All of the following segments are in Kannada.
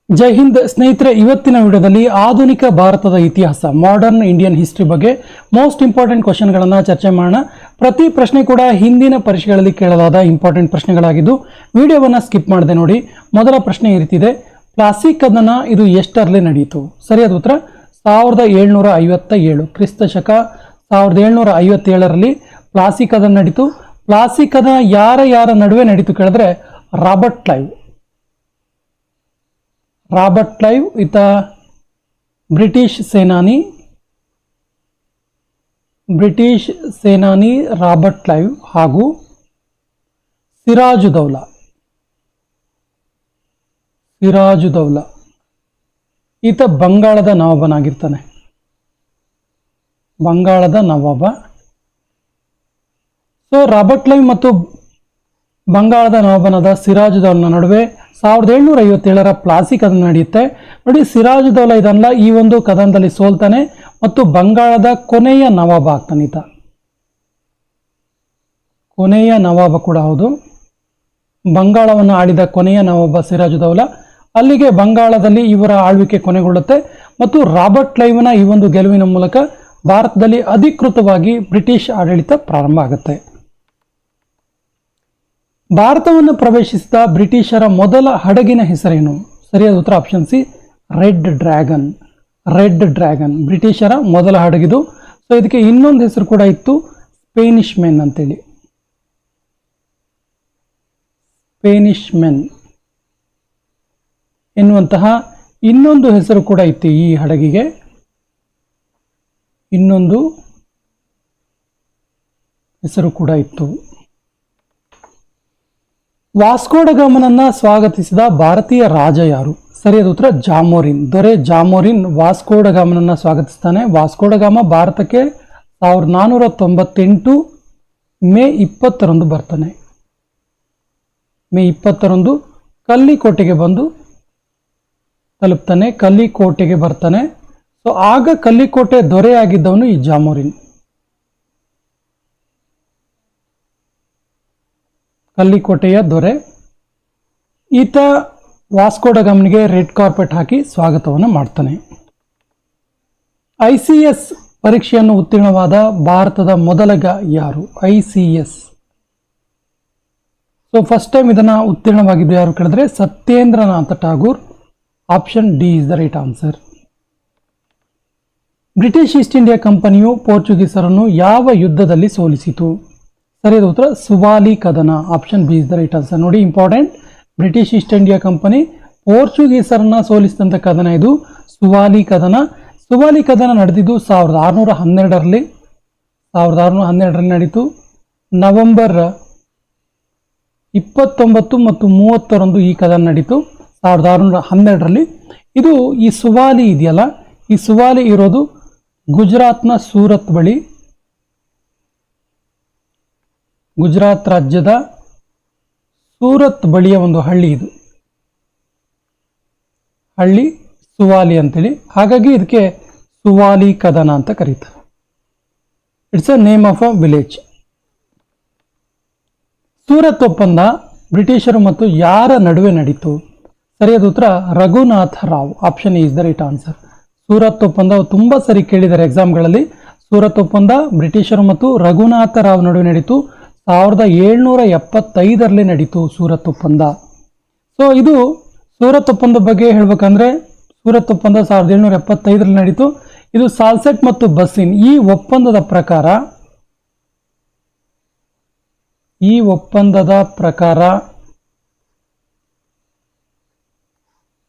ಜೈ ಹಿಂದ್ ಸ್ನೇಹಿತರೆ, ಇವತ್ತಿನ ವಿಡಿಯೋದಲ್ಲಿ ಆಧುನಿಕ ಭಾರತದ ಇತಿಹಾಸ ಮಾಡರ್ನ್ ಇಂಡಿಯನ್ ಹಿಸ್ಟ್ರಿ ಬಗ್ಗೆ ಮೋಸ್ಟ್ ಇಂಪಾರ್ಟೆಂಟ್ ಕ್ವಶನ್ಗಳನ್ನು ಚರ್ಚೆ ಮಾಡೋಣ. ಪ್ರತಿ ಪ್ರಶ್ನೆ ಕೂಡ ಹಿಂದಿನ ಪರೀಕ್ಷೆಗಳಲ್ಲಿ ಕೇಳಲಾದ ಇಂಪಾರ್ಟೆಂಟ್ ಪ್ರಶ್ನೆಗಳಾಗಿದ್ದು ವಿಡಿಯೋವನ್ನು ಸ್ಕಿಪ್ ಮಾಡದೆ ನೋಡಿ. ಮೊದಲ ಪ್ರಶ್ನೆ ಈ ರೀತಿದೆ: ಪ್ಲಾಸಿ ಕದನ ಇದು ಎಷ್ಟರಲ್ಲಿ ನಡೆಯಿತು? ಸರಿಯಾದ ಉತ್ತರ 1757 ಕ್ರಿಸ್ತ ಶಕ 1757ರಲ್ಲಿ ಪ್ಲಾಸಿ ಕದನ ನಡೀತು. ಪ್ಲಾಸಿ ಕದನ ಯಾರ ನಡುವೆ ನಡೀತು ಕೇಳಿದ್ರೆ ರಾಬರ್ಟ್ ಕ್ಲೈವ್ ಈತ ಬ್ರಿಟಿಷ್ ಸೇನಾನಿ ರಾಬರ್ಟ್ ಕ್ಲೈವ್ ಹಾಗೂ ಸಿರಾಜುದೌಲಾ ಈತ ಬಂಗಾಳದ ನವಾಬನಾಗಿರ್ತಾನೆ. ಸೊ ರಾಬರ್ಟ್ ಕ್ಲೈವ್ ಮತ್ತು ಬಂಗಾಳದ ನವಾಬನಾದ ಸಿರಾಜುದೌಲನ ನಡುವೆ 1757ರ ಪ್ಲಾಸಿ ಕದನ ನಡೆಯುತ್ತೆ. ನೋಡಿ, ಸಿರಾಜುದೌಲಾ ಇದಲ್ಲ, ಈ ಒಂದು ಕದನದಲ್ಲಿ ಸೋಲ್ತಾನೆ ಮತ್ತು ಬಂಗಾಳದ ಕೊನೆಯ ನವಾಬ ಆಗ್ತಾನೆ. ಈತ ಕೊನೆಯ ನವಾಬ ಕೂಡ ಹೌದು. ಬಂಗಾಳವನ್ನು ಆಳಿದ ಕೊನೆಯ ನವಾಬ ಸಿರಾಜುದೌಲಾ. ಅಲ್ಲಿಗೆ ಬಂಗಾಳದಲ್ಲಿ ಇವರ ಆಳ್ವಿಕೆ ಕೊನೆಗೊಳ್ಳುತ್ತೆ ಮತ್ತು ರಾಬರ್ಟ್ ಕ್ಲೈವ್ನ ಈ ಒಂದು ಗೆಲುವಿನ ಮೂಲಕ ಭಾರತದಲ್ಲಿ ಅಧಿಕೃತವಾಗಿ ಬ್ರಿಟಿಷ್ ಆಡಳಿತ ಪ್ರಾರಂಭ ಆಗುತ್ತೆ. ಭಾರತವನ್ನು ಪ್ರವೇಶಿಸಿದ ಬ್ರಿಟಿಷರ ಮೊದಲ ಹಡಗಿನ ಹೆಸರೇನು? ಸರಿಯಾದ ಉತ್ತರ ಆಪ್ಷನ್ ಸಿ, ರೆಡ್ ಡ್ರ್ಯಾಗನ್. ಬ್ರಿಟಿಷರ ಮೊದಲ ಹಡಗಿದು. ಸೊ ಇದಕ್ಕೆ ಇನ್ನೊಂದು ಹೆಸರು ಕೂಡ ಇತ್ತು, ಸ್ಪೇನಿಷ್ ಮೆನ್ ಎನ್ನುವಂತಹ ಇನ್ನೊಂದು ಹೆಸರು ಕೂಡ ಇತ್ತು. ಈ ಹಡಗಿಗೆ ಇನ್ನೊಂದು ಹೆಸರು ಕೂಡ ಇತ್ತು. ವಾಸ್ಕೋ ಡ ಗಾಮನನ್ನ ಸ್ವಾಗತಿಸಿದ ಭಾರತೀಯ ರಾಜ ಯಾರು? ಸರಿಯಾದ ಉತ್ತರ ಜಾಮೋರಿನ್. ದೊರೆ ಜಾಮೋರಿನ್ ವಾಸ್ಕೋ ಡ ಗಾಮನನ್ನ ಸ್ವಾಗತಿಸ್ತಾನೆ. ವಾಸ್ಕೋ ಡ ಗಾಮ ಭಾರತಕ್ಕೆ 1498 ಮೇ 20ರಂದು ಬರ್ತಾನೆ. ಮೇ 20ರಂದು ಕಲ್ಲಿಕೋಟೆಗೆ ಬಂದು ತಲುಪ್ತಾನೆ. ಕಲ್ಲಿಕೋಟೆಗೆ ಬರ್ತಾನೆ. ಸೊ ಆಗ ಕಲ್ಲಿಕೋಟೆ ದೊರೆಯಾಗಿದ್ದವನು ಈ ಜಾಮೋರಿನ್. ಕಲ್ಲಿಕೋಟೆಯ ದೊರೆ ಈತ ವಾಸ್ಕೋ ಡ ಗಾಮನಿಗೆ ರೆಡ್ ಕಾರ್ಪೆಟ್ ಹಾಕಿ ಸ್ವಾಗತವನ್ನು ಮಾಡ್ತಾನೆ. ICS ಪರೀಕ್ಷೆಯನ್ನು ಉತ್ತೀರ್ಣವಾದ ಭಾರತದ ಮೊದಲ ಯಾರು? ICS. ಸೊ ಫಸ್ಟ್ ಟೈಮ್ ಇದನ್ನ ಉತ್ತೀರ್ಣವಾಗಿದ್ದು ಯಾರು ಕೇಳಿದ್ರೆ Satyendranath Tagore. Option D is the right answer. British East India ಕಂಪನಿಯು ಪೋರ್ಚುಗೀಸರನ್ನು ಯಾವ ಯುದ್ಧದಲ್ಲಿ ಸೋಲಿಸಿತು? ಸರಿಯಾದ ಉತ್ತರ ಸುವಾಲಿ ಕದನ. Option B is the right answer. ನೋಡಿ, important, British East India company ಪೋರ್ಚುಗೀಸರನ್ನ ಸೋಲಿಸಿದಂಥ ಕದನ ಇದು ಸುವಾಲಿ ಕದನ. ಸುವಾಲಿ ಕದನ ನಡೆದಿದ್ದು 1612ರಲ್ಲಿ ನಡೀತು. ನವೆಂಬರ್ 29 ಮತ್ತು 30ರಂದು ಈ ಕದನ ನಡೀತು 1612ರಲ್ಲಿ. ಇದು ಈ ಸುವಾಲಿ ಇದೆಯಲ್ಲ, ಈ ಸುವಾಲಿ ಇರೋದು ಗುಜರಾತ್ನ ಸೂರತ್ ಬಳಿ, ಗುಜರಾತ್ ರಾಜ್ಯದ ಸೂರತ್ ಬಳಿಯ ಒಂದು ಹಳ್ಳಿ. ಇದು ಹಳ್ಳಿ ಸುವಾಲಿ ಅಂತೇಳಿ, ಹಾಗಾಗಿ ಇದಕ್ಕೆ ಸುವಾಲಿ ಕದನ ಅಂತ ಕರೀತಾರೆ. It's a name of a village. Surat ಒಪ್ಪಂದ ಬ್ರಿಟಿಷರು ಮತ್ತು ಯಾರ ನಡುವೆ ನಡೀತು? ಸರಿಯಾದ ಉತ್ತರ Raghunath Rao. Option is the right answer. Surat ಒಪ್ಪಂದ ತುಂಬಾ ಸರಿ ಕೇಳಿದ್ದಾರೆ ಎಕ್ಸಾಮ್ಗಳಲ್ಲಿ. ಸೂರತ್ ಒಪ್ಪಂದ ಬ್ರಿಟಿಷರು ಮತ್ತು ರಘುನಾಥ ರಾವ್ ನಡುವೆ ನಡೀತು. 1775ರಲ್ಲಿ ನಡೀತು ಸೂರತ್ ಒಪ್ಪಂದ. ಸೊ ಇದು ಸೂರತ್ ಒಪ್ಪಂದ ಬಗ್ಗೆ ಹೇಳ್ಬೇಕಂದ್ರೆ, ಸೂರತ್ ಒಪ್ಪಂದ 1775ರಲ್ಲಿ ನಡೀತು. ಇದು ಸಾಲ್ಸೆಟ್ ಮತ್ತು ಬಸ್ಸಿನ್ ಈ ಒಪ್ಪಂದದ ಪ್ರಕಾರ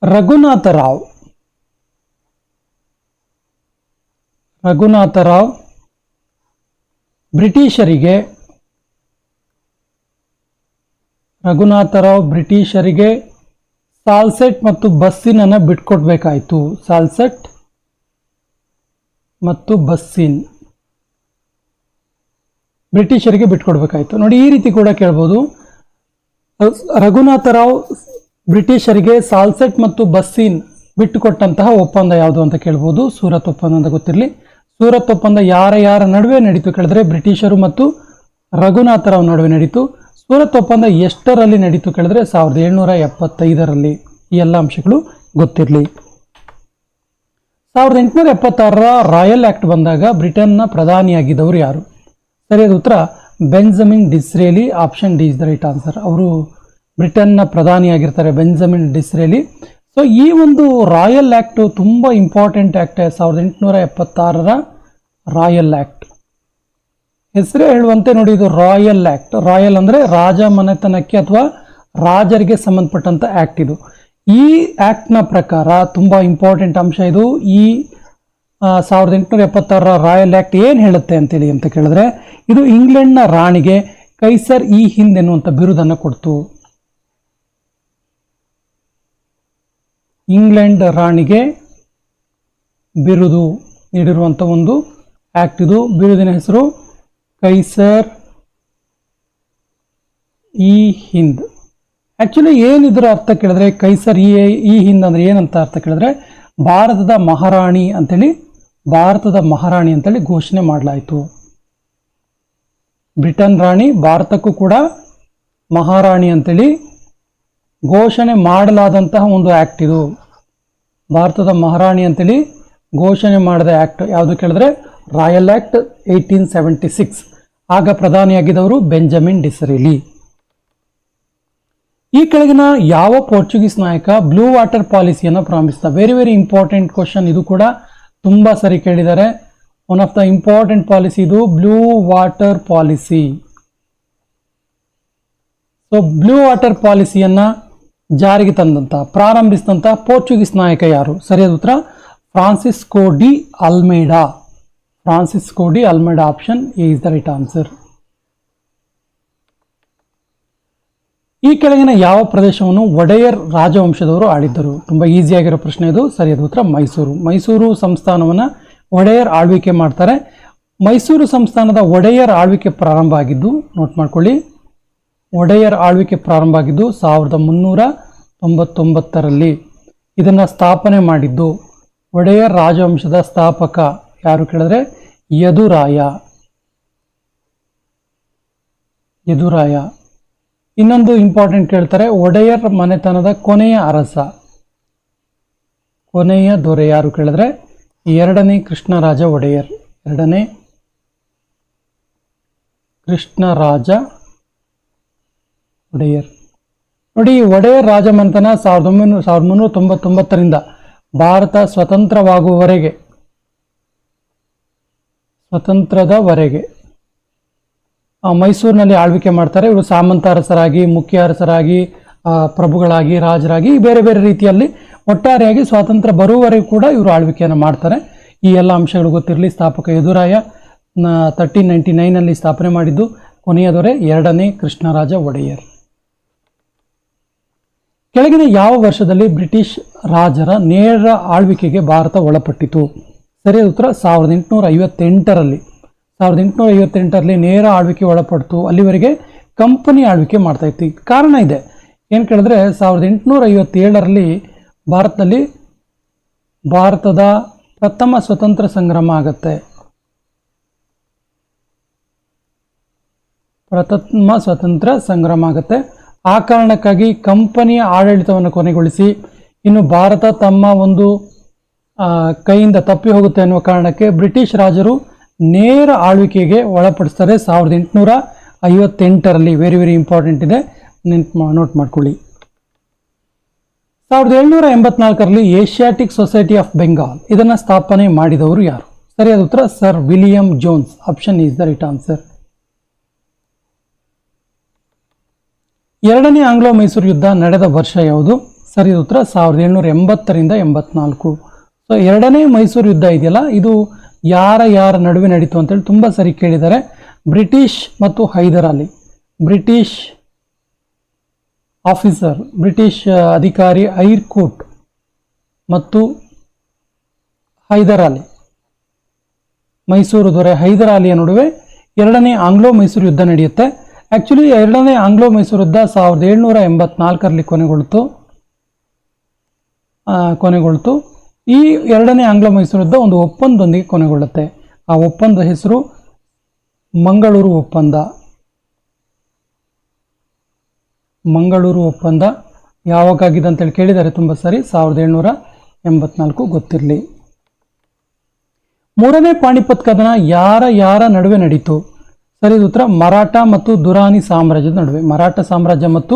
ರಘುನಾಥ ರಾವ್ ಬ್ರಿಟಿಷರಿಗೆ ಸಾಲ್ಸೆಟ್ ಮತ್ತು ಬಸ್ಸಿನ್ ಅನ್ನ ಬಿಟ್ಕೊಡ್ಬೇಕಾಯ್ತು. ಸಾಲ್ಸೆಟ್ ಮತ್ತು ಬಸ್ಸಿನ್ ಬ್ರಿಟಿಷರಿಗೆ ಬಿಟ್ಕೊಡ್ಬೇಕಾಯ್ತು. ನೋಡಿ, ಈ ರೀತಿ ಕೂಡ ಕೇಳ್ಬೋದು. ರಘುನಾಥ ರಾವ್ ಬ್ರಿಟಿಷರಿಗೆ ಸಾಲ್ಸೆಟ್ ಮತ್ತು ಬಸ್ಸಿನ್ ಬಿಟ್ಟುಕೊಟ್ಟಂತಹ ಒಪ್ಪಂದ ಯಾವುದು ಅಂತ ಕೇಳ್ಬೋದು. ಸೂರತ್ ಒಪ್ಪಂದ ಅಂತ ಗೊತ್ತಿರಲಿ. ಸೂರತ್ ಒಪ್ಪಂದ ಯಾರ ನಡುವೆ ನಡೀತು ಕೇಳಿದ್ರೆ ಬ್ರಿಟಿಷರು ಮತ್ತು ರಘುನಾಥ ರಾವ್ ನಡುವೆ ನಡೀತು. ಸೂರತ್ ಒಪ್ಪಂದ ಎಷ್ಟರಲ್ಲಿ ನಡೀತು ಕೇಳಿದ್ರೆ 1775ರಲ್ಲಿ. ಈ ಎಲ್ಲ ಅಂಶಗಳು ಗೊತ್ತಿರಲಿ. 1876ರ ರಾಯಲ್ ಆಕ್ಟ್ ಬಂದಾಗ ಬ್ರಿಟನ್ನ ಪ್ರಧಾನಿಯಾಗಿದ್ದವರು ಯಾರು? ಸರಿಯಾದ ಉತ್ತರ Benjamin Disraeli. Option D is the right answer. ಅವರು ಬ್ರಿಟನ್ನ ಪ್ರಧಾನಿಯಾಗಿರ್ತಾರೆ, ಬೆಂಜಮಿನ್ ಡಿಸ್ರೇಲಿ. ಸೊ ಈ ಒಂದು ರಾಯಲ್ ಆಕ್ಟ್ ತುಂಬ ಇಂಪಾರ್ಟೆಂಟ್ ಆಕ್ಟ್. 1876ರ ರಾಯಲ್ ಆಕ್ಟ್ ಹೆಸರೇ ಹೇಳುವಂತೆ ನೋಡಿ, ಇದು ರಾಯಲ್ ಆಕ್ಟ್. ರಾಯಲ್ ಅಂದರೆ ರಾಜ ಮನೆತನಕ್ಕೆ ಅಥವಾ ರಾಜರಿಗೆ ಸಂಬಂಧಪಟ್ಟಂತ ಆಕ್ಟ್ ಇದು. ಈ ಆಕ್ಟ್ನ ಪ್ರಕಾರ ತುಂಬ ಇಂಪಾರ್ಟೆಂಟ್ ಅಂಶ ಇದು. ಈ 1876ರ ರಾಯಲ್ ಆಕ್ಟ್ ಏನು ಹೇಳುತ್ತೆ ಅಂತೇಳಿ ಅಂತ ಕೇಳಿದ್ರೆ, ಇದು ಇಂಗ್ಲೆಂಡ್ನ ರಾಣಿಗೆ ಕೈಸರ್ ಇ ಹಿಂದ್ ಎನ್ನುವಂಥ ಬಿರುದನ್ನು ಕೊಡ್ತು. ಇಂಗ್ಲೆಂಡ್ ರಾಣಿಗೆ ಬಿರುದು ನೀಡಿರುವಂಥ ಒಂದು ಆಕ್ಟ್ ಇದು. ಬಿರುದಿನ ಹೆಸರು ಕೈಸರ್ ಇ ಹಿಂದ್. ಆಕ್ಚುಲಿ ಏನಿದ್ರ ಅರ್ಥ ಕೇಳಿದ್ರೆ, ಕೈಸರ್ ಇ ಹಿಂದ್ ಅಂದ್ರೆ ಏನಂತ ಅರ್ಥ ಕೇಳಿದ್ರೆ, ಭಾರತದ ಮಹಾರಾಣಿ ಅಂತೇಳಿ ಘೋಷಣೆ ಮಾಡಲಾಯಿತು. ಬ್ರಿಟನ್ ರಾಣಿ ಭಾರತಕ್ಕೂ ಕೂಡ ಮಹಾರಾಣಿ ಅಂತೇಳಿ ಘೋಷಣೆ ಮಾಡಲಾದಂತಹ ಒಂದು ಆಕ್ಟ್ ಇದು. ಭಾರತದ ಮಹಾರಾಣಿ ಅಂತೇಳಿ ಘೋಷಣೆ ಮಾಡಿದ ಆಕ್ಟ್ ಯಾವುದು ಕೇಳಿದ್ರೆ ರಾಯಲ್ ಆಕ್ಟ್ 1876. ಆಗ ಪ್ರಧಾನಿಯಾಗಿದ್ದವರು ಬೆಂಜಮಿನ್ ಡಿಸರೇಲಿ. ಈ ಕೆಳಗಿನ ಯಾವ ಪೋರ್ಚುಗೀಸ್ ನಾಯಕ ಬ್ಲೂ ವಾಟರ್ ಪಾಲಿಸಿಯನ್ನು ಪ್ರಾರಂಭಿಸಿದ? Very very important question. ಇದು ಕೂಡ ತುಂಬಾ ಸರಿ ಕೇಳಿದ್ದಾರೆ. One of the important policy ಇದು blue water policy. So blue water ಪಾಲಿಸಿಯನ್ನ ಜಾರಿಗೆ ಪ್ರಾರಂಭಿಸಿದಂತ ಪೋರ್ಚುಗೀಸ್ ನಾಯಕ ಯಾರು? ಸರಿಯಾದ ಉತ್ತರ Francisco de Almeida. Francisco de Almeida. Option A is the right answer. ಈ ಕೆಳಗಿನ ಯಾವ ಪ್ರದೇಶವನ್ನು ಒಡೆಯರ್ ರಾಜವಂಶದವರು ಆಳಿದ್ದರು? ತುಂಬಾ ಈಸಿಯಾಗಿರೋ ಪ್ರಶ್ನೆ ಇದು. ಸರಿಯಾದ ಉತ್ತರ ಮೈಸೂರು. ಮೈಸೂರು ಸಂಸ್ಥಾನವನ್ನು ಒಡೆಯರ್ ಆಳ್ವಿಕೆ ಮಾಡ್ತಾರೆ. ಮೈಸೂರು ಸಂಸ್ಥಾನದ ಒಡೆಯರ್ ಆಳ್ವಿಕೆ ಪ್ರಾರಂಭ ಆಗಿದ್ದು, ನೋಟ್ ಮಾಡ್ಕೊಳ್ಳಿ, ಒಡೆಯರ್ ಆಳ್ವಿಕೆ ಪ್ರಾರಂಭ ಆಗಿದ್ದು 1399ರಲ್ಲಿ. ಇದನ್ನ ಸ್ಥಾಪನೆ ಮಾಡಿದ್ದು ಒಡೆಯರ್ ರಾಜವಂಶದ ಸ್ಥಾಪಕ ಯಾರು ಕೇಳಿದ್ರೆ ಯದುರಾಯ. ಇನ್ನೊಂದು ಇಂಪಾರ್ಟೆಂಟ್ ಕೇಳ್ತಾರೆ, ಒಡೆಯರ್ ಮನೆತನದ ಕೊನೆಯ ದೊರೆ ಯಾರು ಕೇಳಿದ್ರೆ ಎರಡನೇ ಕೃಷ್ಣರಾಜ ಒಡೆಯರ್. ನೋಡಿ, ಒಡೆಯರ್ ರಾಜಮನೆತನ 1399ರಿಂದ ಭಾರತ ಸ್ವತಂತ್ರದವರೆಗೆ ಮೈಸೂರಿನಲ್ಲಿ ಆಳ್ವಿಕೆ ಮಾಡ್ತಾರೆ. ಇವರು ಸಾಮಂತ ಅರಸರಾಗಿ, ಮುಖ್ಯ ಅರಸರಾಗಿ, ಪ್ರಭುಗಳಾಗಿ, ರಾಜರಾಗಿ, ಬೇರೆ ಬೇರೆ ರೀತಿಯಲ್ಲಿ ಒಟ್ಟಾರೆಯಾಗಿ ಸ್ವಾತಂತ್ರ್ಯ ಬರುವವರೆಗೂ ಕೂಡ ಇವರು ಆಳ್ವಿಕೆಯನ್ನು ಮಾಡ್ತಾರೆ. ಈ ಎಲ್ಲ ಅಂಶಗಳು ಗೊತ್ತಿರಲಿ. ಸ್ಥಾಪಕ ಯದುರಾಯ 1399ನಲ್ಲಿ ಸ್ಥಾಪನೆ ಮಾಡಿದ್ದು. ಕೊನೆಯ ದೊರೆ ಎರಡನೇ ಕೃಷ್ಣರಾಜ ಒಡೆಯರ್. ಕೆಳಗಿನ ಯಾವ ವರ್ಷದಲ್ಲಿ ಬ್ರಿಟಿಷ್ ರಾಜರ ನೇರ ಆಳ್ವಿಕೆಗೆ ಭಾರತ ಒಳಪಟ್ಟಿತು? ಸರಿಯಾದ ಉತ್ತರ 1858ರಲ್ಲಿ. 1858ರಲ್ಲಿ ನೇರ ಆಳ್ವಿಕೆ ಒಳಪಡ್ತು. ಅಲ್ಲಿವರೆಗೆ ಕಂಪನಿ ಆಳ್ವಿಕೆ ಮಾಡ್ತಾ ಇತ್ತು. ಕಾರಣ ಇದೆ, ಏನು ಕೇಳಿದ್ರೆ 1857ರಲ್ಲಿ ಭಾರತದ ಪ್ರಥಮ ಸ್ವತಂತ್ರ ಸಂಗ್ರಾಮ ಆಗುತ್ತೆ. ಆ ಕಾರಣಕ್ಕಾಗಿ ಕಂಪನಿಯ ಆಡಳಿತವನ್ನು ಕೊನೆಗೊಳಿಸಿ ಇನ್ನು ಭಾರತ ತಮ್ಮ ಒಂದು ಕೈಯಿಂದ ತಪ್ಪಿ ಹೋಗುತ್ತೆ ಅನ್ನುವ ಕಾರಣಕ್ಕೆ ಬ್ರಿಟಿಷ್ ರಾಜರು ನೇರ ಆಳ್ವಿಕೆಗೆ ಒಳಪಡಿಸ್ತಾರೆ 1858ರಲ್ಲಿ. ವೆರಿ ವೆರಿ ಇಂಪಾರ್ಟೆಂಟ್ ಇದೆ, ನೋಟ್ ಮಾಡ್ಕೊಳ್ಳಿ. 1784ರಲ್ಲಿ ಏಷ್ಯಾಟಿಕ್ ಸೊಸೈಟಿ ಆಫ್ ಬೆಂಗಾಲ್ ಇದನ್ನು ಸ್ಥಾಪನೆ ಮಾಡಿದವರು ಯಾರು? ಸರಿಯಾದ ಉತ್ತರ sir William Jones. Option is the right answer. ಎರಡನೇ ಆಂಗ್ಲೋ ಮೈಸೂರು ಯುದ್ಧ ನಡೆದ ವರ್ಷ ಯಾವುದು? ಸರಿಯಾದ ಉತ್ತರ 1780ರಿಂದ 84. ಸೊ ಎರಡನೇ ಮೈಸೂರು ಯುದ್ಧ ಇದೆಯಲ್ಲ, ಇದು ಯಾರ ನಡುವೆ ನಡೀತು ಅಂತೇಳಿ ತುಂಬ ಸರಿ ಕೇಳಿದ್ದಾರೆ. ಬ್ರಿಟಿಷ್ ಮತ್ತು ಹೈದರ್ ಅಲಿ. ಬ್ರಿಟಿಷ್ ಅಧಿಕಾರಿ ಐರ್ಕೋಟ್ ಮತ್ತು ಹೈದರ್ ಅಲಿ, ಮೈಸೂರು ದೊರೆ ಹೈದರ್ ಅಲಿಯ ನಡುವೆ ಎರಡನೇ ಆಂಗ್ಲೋ ಮೈಸೂರು ಯುದ್ಧ ನಡೆಯುತ್ತೆ. ಆಕ್ಚುಲಿ ಎರಡನೇ ಆಂಗ್ಲೋ ಮೈಸೂರು ಯುದ್ಧ 1784ರಲ್ಲಿ ಕೊನೆಗೊಳ್ತು. ಈ ಎರಡನೇ ಆಂಗ್ಲೋ ಮೈಸೂರು ಯುದ್ಧ ಒಂದು ಒಪ್ಪಂದದೊಂದಿಗೆ ಕೊನೆಗೊಳ್ಳುತ್ತೆ. ಆ ಒಪ್ಪಂದದ ಹೆಸರು ಮಂಗಳೂರು ಒಪ್ಪಂದ. ಯಾವಾಗಾಗಿದೆ ಅಂತೇಳಿ ಕೇಳಿದ್ದಾರೆ, ತುಂಬ ಸರಿ 1784 ಗೊತ್ತಿರಲಿ. ಮೂರನೇ ಪಾಣಿಪತ್ ಕದನ ಯಾರ ನಡುವೆ ನಡೀತು? ಸರಿ ಉತ್ತರ ಮರಾಠ ಮತ್ತು ದುರಾನಿ ಸಾಮ್ರಾಜ್ಯದ ನಡುವೆ. ಮರಾಠ ಸಾಮ್ರಾಜ್ಯ ಮತ್ತು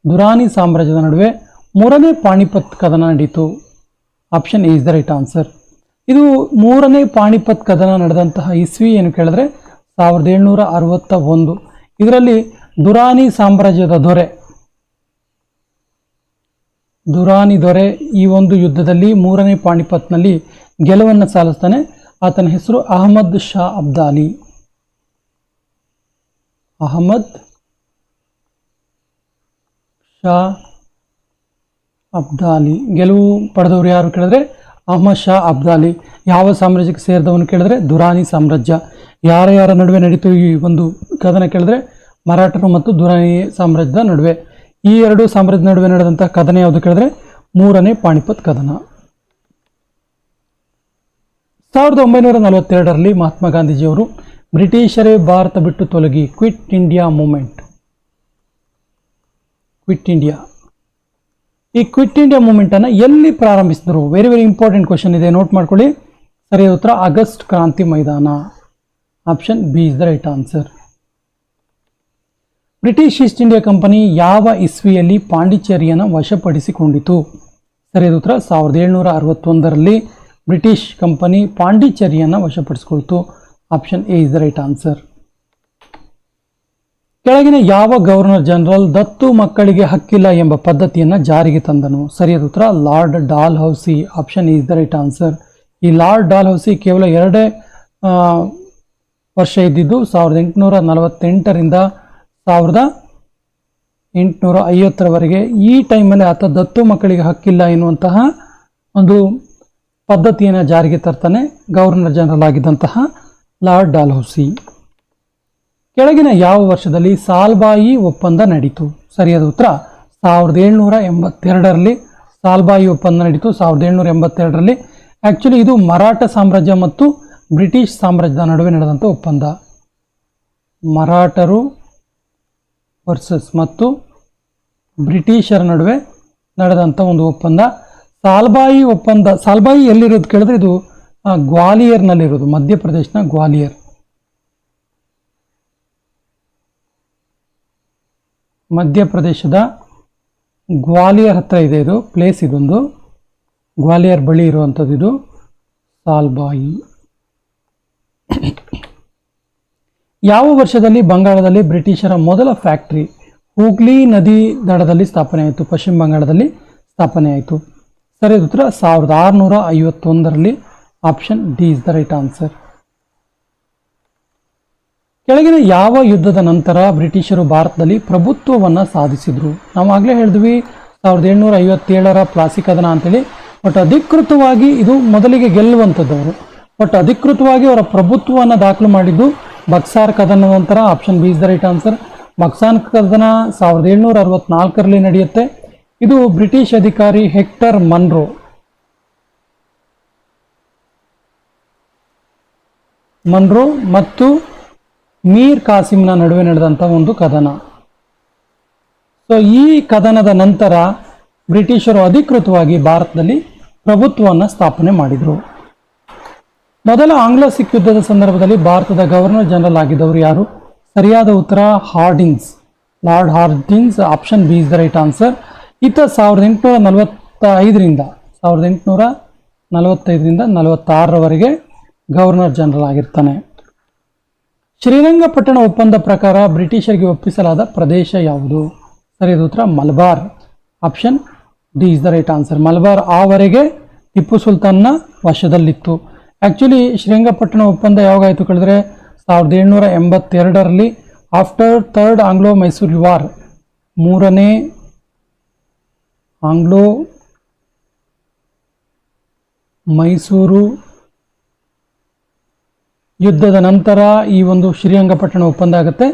ದುರಾನಿ ಸಾಮ್ರಾಜ್ಯದ ನಡುವೆ ಮೂರನೇ ಪಾಣಿಪತ್ ಕದನ ನಡೀತು. Option A is the right answer. ಇದು ಮೂರನೇ ಪಾಣಿಪತ್ ಕದನ ನಡೆದಂತಹ ಇಸ್ವಿ ಏನು ಕೇಳಿದ್ರೆ 1761. ಇದರಲ್ಲಿ ದುರಾನಿ ಸಾಮ್ರಾಜ್ಯದ ದುರಾನಿ ದೊರೆ ಈ ಒಂದು ಯುದ್ಧದಲ್ಲಿ ಮೂರನೇ ಪಾಣಿಪತ್ನಲ್ಲಿ ಗೆಲುವನ್ನು ಸಾಧಿಸ್ತಾನೆ. ಆತನ ಹೆಸರು ಅಹಮದ್ ಶಾ ಅಬ್ದಾಲಿ. ಅಹಮದ್ ಶಾ ಅಬ್ದಾಲಿ ಗೆಲುವು ಪಡೆದವರು ಯಾರು ಕೇಳಿದ್ರೆ ಅಹಮದ್ ಶಾ ಅಬ್ದಾಲಿ. ಯಾವ ಸಾಮ್ರಾಜ್ಯಕ್ಕೆ ಸೇರಿದವನು ಕೇಳಿದ್ರೆ ದುರಾನಿ ಸಾಮ್ರಾಜ್ಯ. ಯಾರ ನಡುವೆ ನಡೀತು ಈ ಒಂದು ಕದನ ಕೇಳಿದ್ರೆ ಮರಾಠರು ಮತ್ತು ದುರಾನಿ ಸಾಮ್ರಾಜ್ಯದ ನಡುವೆ. ಈ ಎರಡು ಸಾಮ್ರಾಜ್ಯದ ನಡುವೆ ನಡೆದಂತಹ ಕದನ ಯಾವುದು ಕೇಳಿದ್ರೆ ಮೂರನೇ ಪಾಣಿಪತ್ ಕದನ. 1942ರಲ್ಲಿ ಮಹಾತ್ಮ ಗಾಂಧೀಜಿಯವರು ಬ್ರಿಟಿಷರೇ ಭಾರತ ಬಿಟ್ಟು ತೊಲಗಿ ಕ್ವಿಟ್ ಇಂಡಿಯಾ ಮೂವ್ಮೆಂಟ್. ಈ ಕ್ವಿಟ್ ಇಂಡಿಯಾ ಮೂವ್ಮೆಂಟ್ ಅನ್ನು ಎಲ್ಲಿ ಪ್ರಾರಂಭಿಸಿದ್ರು? ವೆರಿ ಇಂಪಾರ್ಟೆಂಟ್ ಕ್ವಶನ್ ಇದೆ, ನೋಟ್ ಮಾಡ್ಕೊಳ್ಳಿ. ಸರಿಯಾದ ಉತ್ತರ August Kranti Maidan. Option B is the right answer. British East India company ಯಾವ ಇಸ್ವಿಯಲ್ಲಿ ಪಾಂಡಿಚೇರಿಯನ್ನು ವಶಪಡಿಸಿಕೊಂಡಿತು? ಸರಿಯಾದ ಉತ್ತರ 1761ರಲ್ಲಿ ಬ್ರಿಟಿಷ್ ಕಂಪನಿ ಪಾಂಡಿಚೇರಿಯನ್ನು ವಶಪಡಿಸಿಕೊಳ್ತು. Option A is the right answer. ಕೆಳಗಿನ ಯಾವ ಗವರ್ನರ್ ಜನರಲ್ ದತ್ತು ಮಕ್ಕಳಿಗೆ ಹಕ್ಕಿಲ್ಲ ಎಂಬ ಪದ್ಧತಿಯನ್ನು ಜಾರಿಗೆ ತಂದನು? ಸರಿಯಾದ ಉತ್ತರ Lord Dalhousie. Option is the right answer. ಈ ಲಾರ್ಡ್ ಡಾಲ್ ಹೌಸಿ ಕೇವಲ 2 ವರ್ಷ ಇದ್ದಿದ್ದು 1848ರಿಂದ 1850ರವರೆಗೆ. ಈ ಟೈಮಲ್ಲಿ ಆತ ದತ್ತು ಮಕ್ಕಳಿಗೆ ಹಕ್ಕಿಲ್ಲ ಎನ್ನುವಂತಹ ಒಂದು ಪದ್ಧತಿಯನ್ನು ಜಾರಿಗೆ ತರ್ತಾನೆ ಗವರ್ನರ್ ಜನರಲ್ ಆಗಿದ್ದಂತಹ ಲಾರ್ಡ್ ಡಾಲ್ ಹೌಸಿ. ಕೆಳಗಿನ ಯಾವ ವರ್ಷದಲ್ಲಿ ಸಾಲ್ಬಾಯಿ ಒಪ್ಪಂದ ನಡೀತು? ಸರಿಯಾದ ಉತ್ತರ 1782ರಲ್ಲಿ ಸಾಲ್ಬಾಯಿ ಒಪ್ಪಂದ ನಡೀತು. 1782ರಲ್ಲಿ. ಆ್ಯಕ್ಚುಲಿ ಇದು ಮರಾಠ ಸಾಮ್ರಾಜ್ಯ ಮತ್ತು ಬ್ರಿಟಿಷ್ ಸಾಮ್ರಾಜ್ಯದ ನಡುವೆ ನಡೆದಂಥ ಒಪ್ಪಂದ. ಮರಾಠರು ವರ್ಸಸ್ ಮತ್ತು ಬ್ರಿಟಿಷರ ನಡುವೆ ನಡೆದಂಥ ಒಂದು ಒಪ್ಪಂದ ಸಾಲ್ಬಾಯಿ ಒಪ್ಪಂದ. ಸಾಲ್ಬಾಯಿ ಎಲ್ಲಿರೋದು ಕೇಳಿದ್ರೆ ಇದು ಗ್ವಾಲಿಯರ್ನಲ್ಲಿರೋದು, ಮಧ್ಯಪ್ರದೇಶನ ಗ್ವಾಲಿಯರ್. ಮಧ್ಯಪ್ರದೇಶದ ಗ್ವಾಲಿಯರ್ ಹತ್ರ ಇದೆ ಇದು ಪ್ಲೇಸ್. ಇದೊಂದು ಗ್ವಾಲಿಯರ್ ಬಳಿ ಇರುವಂಥದ್ದು ಇದು ಸಾಲ್ಬಾಯಿ. ಯಾವ ವರ್ಷದಲ್ಲಿ ಬಂಗಾಳದಲ್ಲಿ ಬ್ರಿಟಿಷರ ಮೊದಲ ಫ್ಯಾಕ್ಟರಿ ಹೂಗ್ಲಿ ನದಿ ದಡದಲ್ಲಿ ಸ್ಥಾಪನೆ ಆಯಿತು? ಪಶ್ಚಿಮ ಬಂಗಾಳದಲ್ಲಿ ಸ್ಥಾಪನೆ ಆಯಿತು. ಸರಿಯಾದ ಉತ್ತರ 1651ರಲ್ಲಿ. Option D is the right answer. ಕೆಳಗಿನ ಯಾವ ಯುದ್ಧದ ನಂತರ ಬ್ರಿಟಿಷರು ಭಾರತದಲ್ಲಿ ಪ್ರಭುತ್ವವನ್ನು ಸಾಧಿಸಿದ್ರು? ನಾವು ಆಗಲೇ ಹೇಳಿದ್ವಿ 1757ರ ಪ್ಲಾಸಿ ಕದನ ಅಂತೇಳಿ. ಬಟ್ ಅಧಿಕೃತವಾಗಿ ಇದು ಮೊದಲಿಗೆ ಗೆಲ್ಲುವಂಥದ್ದವರು. ಬಟ್ ಅಧಿಕೃತವಾಗಿ ಅವರ ಪ್ರಭುತ್ವವನ್ನು ದಾಖಲು ಮಾಡಿದ್ದು ಬಕ್ಸಾರ್ ಕದನದ ನಂತರ. Option B is the right answer. Buxar ಕದನ 1764ರಲ್ಲಿ ನಡೆಯುತ್ತೆ. ಇದು ಬ್ರಿಟಿಷ್ ಅಧಿಕಾರಿ ಹೆಕ್ಟರ್ ಮನ್ರೋ ಮತ್ತು ಮೀರ್ ಕಾಸಿಮ್ನ ನಡುವೆ ನಡೆದಂಥ ಒಂದು ಕದನ. ಸೊ ಈ ಕದನದ ನಂತರ ಬ್ರಿಟಿಷರು ಅಧಿಕೃತವಾಗಿ ಭಾರತದಲ್ಲಿ ಪ್ರಭುತ್ವವನ್ನು ಸ್ಥಾಪನೆ ಮಾಡಿದರು. ಮೊದಲ ಆಂಗ್ಲೋ ಸಿಖ್ ಯುದ್ಧದ ಸಂದರ್ಭದಲ್ಲಿ ಭಾರತದ ಗವರ್ನರ್ ಜನರಲ್ ಆಗಿದ್ದವರು ಯಾರು? ಸರಿಯಾದ ಉತ್ತರ Hardinge, Lord Hardinge. Option B is the right answer. ಈತ 1845ರಿಂದ 46ರವರೆಗೆ ಗವರ್ನರ್ ಜನರಲ್ ಆಗಿರ್ತಾನೆ. ಶ್ರೀರಂಗಪಟ್ಟಣ ಒಪ್ಪಂದ ಪ್ರಕಾರ ಬ್ರಿಟಿಷರಿಗೆ ಒಪ್ಪಿಸಲಾದ ಪ್ರದೇಶ ಯಾವುದು? ಸರಿಯಾದ ಉತ್ತರ Malabar. Option D is the right answer. Malabar ಆವರೆಗೆ ಟಿಪ್ಪು ಸುಲ್ತಾನ್ನ ವಶದಲ್ಲಿತ್ತು. ಆ್ಯಕ್ಚುಲಿ ಶ್ರೀರಂಗಪಟ್ಟಣ ಒಪ್ಪಂದ ಯಾವಾಗಾಯಿತು ಕೇಳಿದ್ರೆ 1782ರಲ್ಲಿ after third Anglo Mysore war, ಮೂರನೇ ಆಂಗ್ಲೋ ಮೈಸೂರು ಯುದ್ಧದ ನಂತರ ಈ ಒಂದು ಶ್ರೀರಂಗಪಟ್ಟಣ ಒಪ್ಪಂದ ಆಗುತ್ತೆ.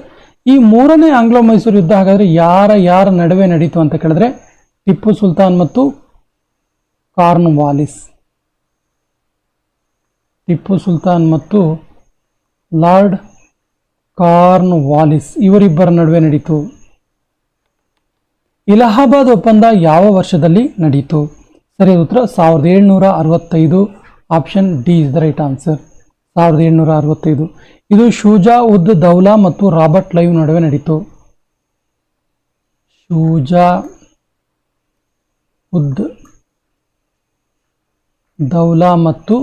ಈ ಮೂರನೇ ಆಂಗ್ಲೋ ಮೈಸೂರು ಯುದ್ಧ ಹಾಗಾದರೆ ಯಾರ ನಡುವೆ ನಡೀತು ಅಂತ ಕೇಳಿದ್ರೆ ಟಿಪ್ಪು ಸುಲ್ತಾನ್ ಮತ್ತು ಕಾರ್ನ್ವಾಲಿಸ್. ಟಿಪ್ಪು ಸುಲ್ತಾನ್ ಮತ್ತು ಲಾರ್ಡ್ ಕಾರ್ನ್ವಾಲಿಸ್ ಇವರಿಬ್ಬರ ನಡುವೆ ನಡೀತು. ಇಲಹಾಬಾದ್ ಒಪ್ಪಂದ ಯಾವ ವರ್ಷದಲ್ಲಿ ನಡೆಯಿತು? ಸರಿಯಾದ ಉತ್ತರ 1765. Option D is the right answer. 1765. ಇದು ಶುಜಾ ಉದ್ ದೌಲಾ ಮತ್ತು ರಾಬರ್ಟ್ ಕ್ಲೈವ್ ನಡುವೆ ನಡೆಯಿತು. ಶುಜಾ ಉದ್ ದೌಲಾ ಮತ್ತು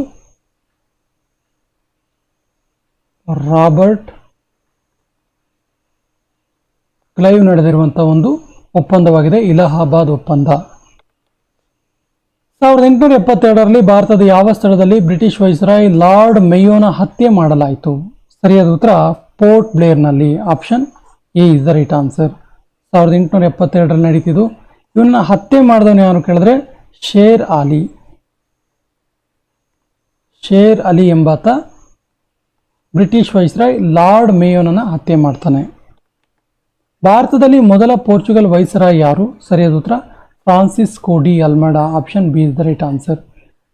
ರಾಬರ್ಟ್ ಕ್ಲೈವ್ ನಡೆದಿರುವಂತಹ ಒಂದು ಒಪ್ಪಂದವಾಗಿದೆ ಇಲಹಾಬಾದ್ ಒಪ್ಪಂದ. 1872ರಲ್ಲಿ ಭಾರತದ ಯಾವ ಸ್ಥಳದಲ್ಲಿ ಬ್ರಿಟಿಷ್ ವೈಸ್ರಾಯ್ ಲಾರ್ಡ್ ಮೇಯೋನ ಹತ್ಯೆ ಮಾಡಲಾಯಿತು? ಸರಿಯಾದ ಉತ್ತರ ಪೋರ್ಟ್ ಬ್ಲೇರ್ನಲ್ಲಿ. Option A is the right answer. 1872ರಲ್ಲಿ ನಡೀತಿದ್ದು. ಇವನ್ನ ಹತ್ಯೆ ಮಾಡಿದವನು ಯಾರು ಕೇಳಿದ್ರೆ ಶೇರ್ ಅಲಿ. ಶೇರ್ ಅಲಿ ಎಂಬಾತ ಬ್ರಿಟಿಷ್ ವೈಸ್ರಾಯ್ ಲಾರ್ಡ್ ಮೇಯೋನನ್ನ ಹತ್ಯೆ ಮಾಡ್ತಾನೆ. ಭಾರತದಲ್ಲಿ ಮೊದಲ ಪೋರ್ಚುಗಲ್ ವೈಸ್ರಾಯ್ ಯಾರು? ಸರಿಯಾದ ಉತ್ತರ Francisco de Almeida. Option B is the right answer.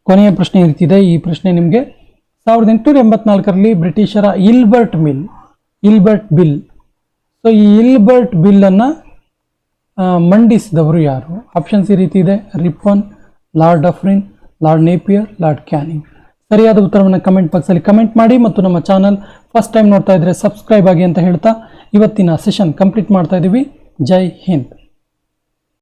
ಕೊನೆಯ ಪ್ರಶ್ನೆ ಇರ್ತಿದೆ. ಈ ಪ್ರಶ್ನೆ ನಿಮಗೆ 1884ರಲ್ಲಿ ಬ್ರಿಟಿಷರ ಇಲ್ಬರ್ಟ್ ಬಿಲ್. ಸೊ ಈ ಇಲ್ಬರ್ಟ್ ಬಿಲ್ ಅನ್ನ ಮಂಡಿಸಿದವರು ಯಾರು? ಆಪ್ಷನ್ಸ್ ಈ ರೀತಿ ಇದೆ: Ripon, Lord Dufferin, Lord Napier, Lord Canning. ಸರಿಯಾದ ಉತ್ತರವನ್ನು ಕಮೆಂಟ್ ಬಾಕ್ಸಲ್ಲಿ ಕಮೆಂಟ್ ಮಾಡಿ ಮತ್ತು ನಮ್ಮ ಚಾನಲ್ ಫಸ್ಟ್ ಟೈಮ್ ನೋಡ್ತಾ ಇದ್ರೆ ಸಬ್ಸ್ಕ್ರೈಬ್ ಆಗಿ ಅಂತ ಹೇಳ್ತಾ ಇವತ್ತಿನ ಸೆಷನ್ ಕಂಪ್ಲೀಟ್ ಮಾಡ್ತಾ ಇದ್ದೀವಿ. ಜೈ ಹಿಂದ್.